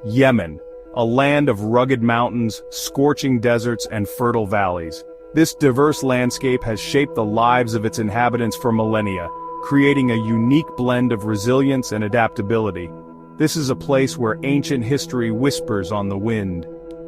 Yemen, a land of rugged mountains, scorching deserts, and fertile valleys. This diverse landscape has shaped the lives of its inhabitants for millennia, creating a unique blend of resilience and adaptability. This is a place where ancient history whispers on the wind.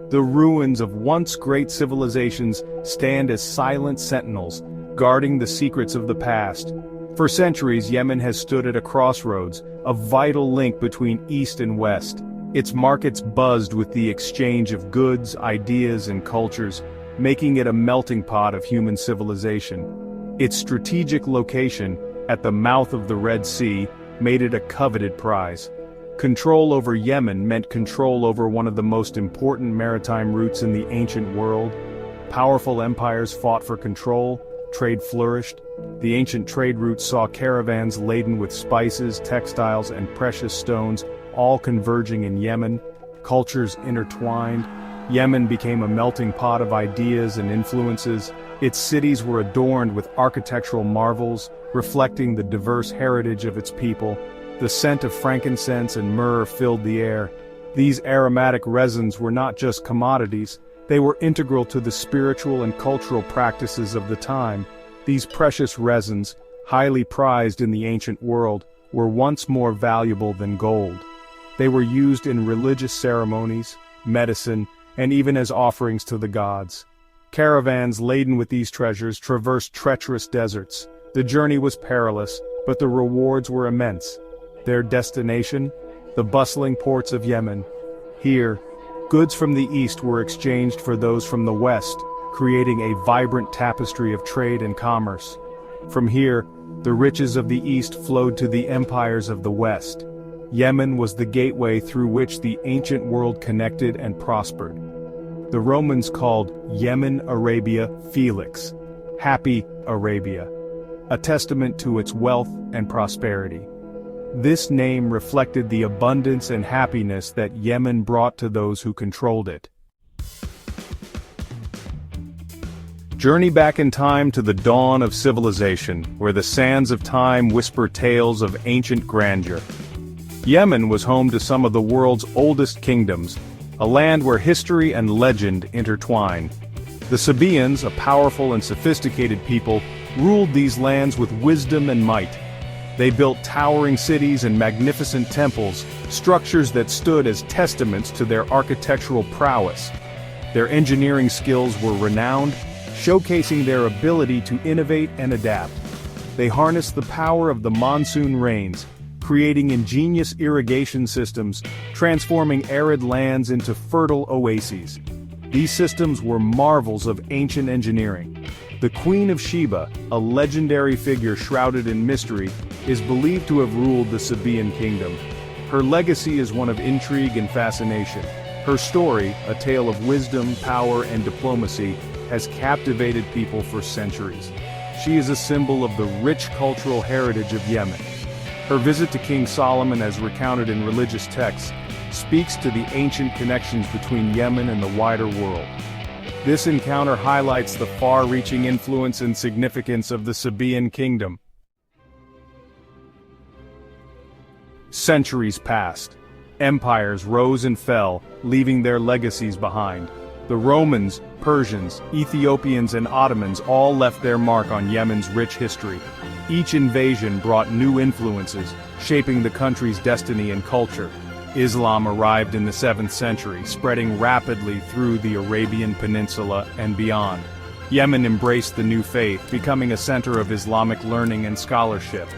The ruins of once great civilizations stand as silent sentinels, guarding the secrets of the past. For centuries, Yemen has stood at a crossroads, a vital link between East and West. Its markets buzzed with the exchange of goods, ideas, and cultures, making it a melting pot of human civilization. Its strategic location, at the mouth of the Red Sea, made it a coveted prize. Control over Yemen meant control over one of the most important maritime routes in the ancient world. Powerful empires fought for control, trade flourished. The ancient trade routes saw caravans laden with spices, textiles, and precious stones, all converging in Yemen. Cultures intertwined. Yemen became a melting pot of ideas and influences. Its cities were adorned with architectural marvels, reflecting the diverse heritage of its people. The scent of frankincense and myrrh filled the air. These aromatic resins were not just commodities, they were integral to the spiritual and cultural practices of the time. These precious resins, highly prized in the ancient world, were once more valuable than gold. They were used in religious ceremonies, medicine, and even as offerings to the gods. Caravans laden with these treasures traversed treacherous deserts. The journey was perilous, but the rewards were immense. Their destination? The bustling ports of Yemen. Here, goods from the east were exchanged for those from the west, creating a vibrant tapestry of trade and commerce. From here, the riches of the east flowed to the empires of the west. Yemen was the gateway through which the ancient world connected and prospered. The Romans called Yemen Arabia Felix, Happy Arabia, a testament to its wealth and prosperity. This name reflected the abundance and happiness that Yemen brought to those who controlled it. Journey back in time to the dawn of civilization, where the sands of time whisper tales of ancient grandeur. Yemen was home to some of the world's oldest kingdoms, a land where history and legend intertwine. The Sabaeans, a powerful and sophisticated people, ruled these lands with wisdom and might. They built towering cities and magnificent temples, structures that stood as testaments to their architectural prowess. Their engineering skills were renowned, showcasing their ability to innovate and adapt. They harnessed the power of the monsoon rains, creating ingenious irrigation systems, transforming arid lands into fertile oases. These systems were marvels of ancient engineering. The Queen of Sheba, a legendary figure shrouded in mystery, is believed to have ruled the Sabaean kingdom. Her legacy is one of intrigue and fascination. Her story, a tale of wisdom, power, and diplomacy, has captivated people for centuries. She is a symbol of the rich cultural heritage of Yemen. Her visit to King Solomon, as recounted in religious texts, speaks to the ancient connections between Yemen and the wider world. This encounter highlights the far-reaching influence and significance of the Sabaean kingdom. Centuries passed. Empires rose and fell, leaving their legacies behind. The Romans, Persians, Ethiopians, and Ottomans all left their mark on Yemen's rich history. Each invasion brought new influences, shaping the country's destiny and culture. Islam arrived in the 7th century, spreading rapidly through the Arabian Peninsula and beyond. Yemen embraced the new faith, becoming a center of Islamic learning and scholarship.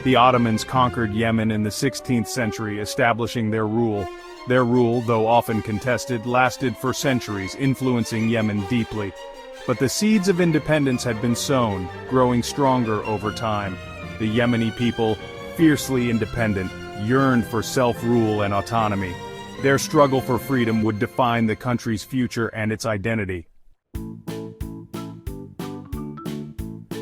The Ottomans conquered Yemen in the 16th century, establishing their rule. Their rule, though often contested, lasted for centuries, influencing Yemen deeply. But the seeds of independence had been sown, growing stronger over time. The Yemeni people, fiercely independent, yearned for self-rule and autonomy. Their struggle for freedom would define the country's future and its identity.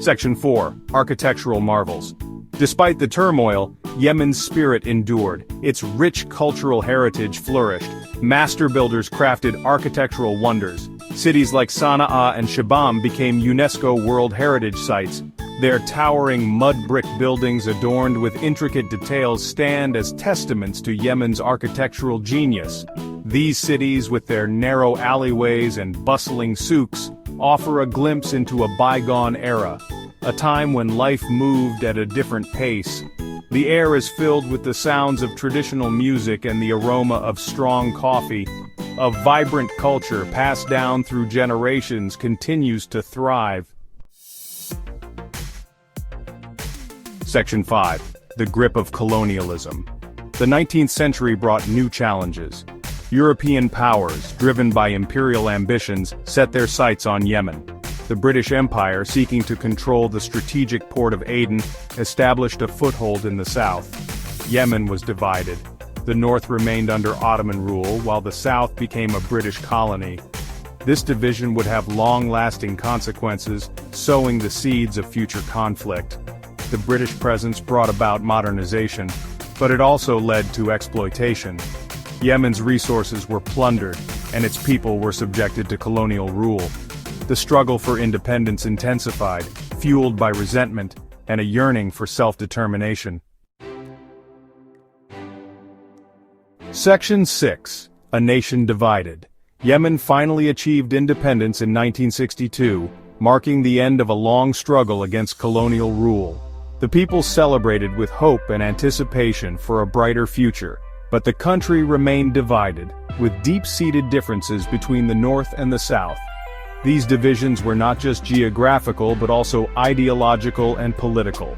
Section 4. Architectural Marvels. Despite the turmoil, Yemen's spirit endured. Its rich cultural heritage flourished. Master builders crafted architectural wonders. Cities like Sana'a and Shibam became UNESCO World Heritage Sites. Their towering mud brick buildings adorned with intricate details stand as testaments to Yemen's architectural genius. These cities, with their narrow alleyways and bustling souks, offer a glimpse into a bygone era, a time when life moved at a different pace. The air is filled with the sounds of traditional music and the aroma of strong coffee. A vibrant culture passed down through generations continues to thrive. Section 5. The Grip of Colonialism. The 19th century brought new challenges. European powers, driven by imperial ambitions, set their sights on Yemen. The British Empire, seeking to control the strategic port of Aden, established a foothold in the south. Yemen was divided. The north remained under Ottoman rule, while the south became a British colony. This division would have long-lasting consequences, sowing the seeds of future conflict. The British presence brought about modernization, but it also led to exploitation. Yemen's resources were plundered, and its people were subjected to colonial rule. The struggle for independence intensified, fueled by resentment and a yearning for self-determination. Section 6. A Nation Divided. Yemen finally achieved independence in 1962, marking the end of a long struggle against colonial rule. The people celebrated with hope and anticipation for a brighter future, but the country remained divided, with deep-seated differences between the north and the south. These divisions were not just geographical but also ideological and political.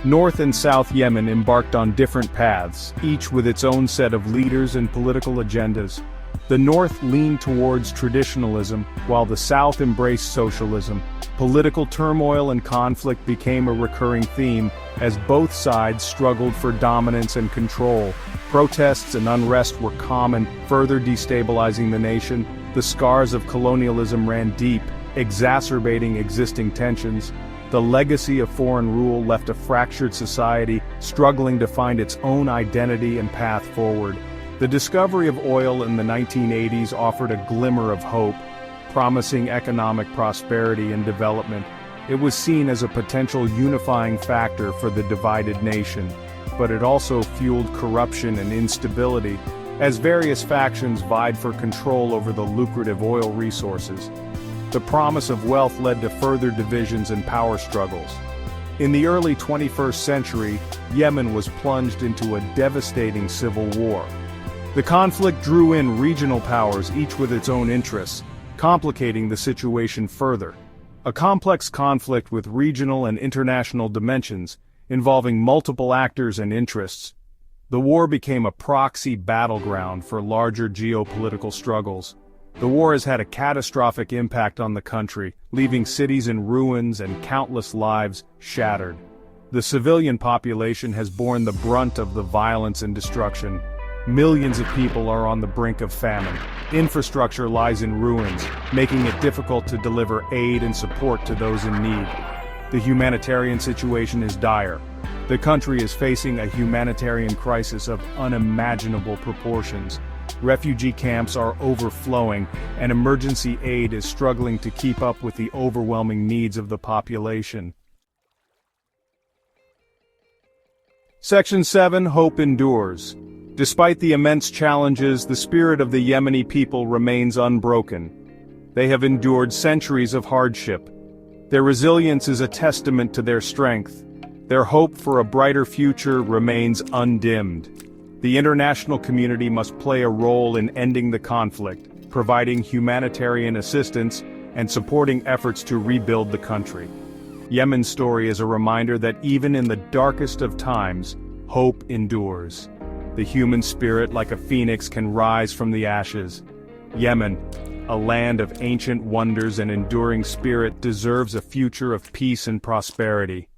North and South Yemen embarked on different paths, each with its own set of leaders and political agendas. The North leaned towards traditionalism, while the South embraced socialism. Political turmoil and conflict became a recurring theme, as both sides struggled for dominance and control. Protests and unrest were common, further destabilizing the nation. The scars of colonialism ran deep, exacerbating existing tensions. The legacy of foreign rule left a fractured society, struggling to find its own identity and path forward. The discovery of oil in the 1980s offered a glimmer of hope, promising economic prosperity and development. It was seen as a potential unifying factor for the divided nation, but it also fueled corruption and instability, as various factions vied for control over the lucrative oil resources. The promise of wealth led to further divisions and power struggles. In the early 21st century, Yemen was plunged into a devastating civil war. The conflict drew in regional powers, each with its own interests, complicating the situation further. A complex conflict with regional and international dimensions, involving multiple actors and interests. The war became a proxy battleground for larger geopolitical struggles. The war has had a catastrophic impact on the country, leaving cities in ruins and countless lives shattered. The civilian population has borne the brunt of the violence and destruction. Millions of people are on the brink of famine. Infrastructure lies in ruins, making it difficult to deliver aid and support to those in need. The humanitarian situation is dire. The country is facing a humanitarian crisis of unimaginable proportions. Refugee camps are overflowing, and emergency aid is struggling to keep up with the overwhelming needs of the population. Section 7. Hope endures. Despite the immense challenges, the spirit of the Yemeni people remains unbroken. They have endured centuries of hardship. Their resilience is a testament to their strength. Their hope for a brighter future remains undimmed. The international community must play a role in ending the conflict, providing humanitarian assistance, and supporting efforts to rebuild the country. Yemen's story is a reminder that even in the darkest of times, hope endures. The human spirit, like a phoenix, can rise from the ashes. Yemen, a land of ancient wonders and enduring spirit, deserves a future of peace and prosperity.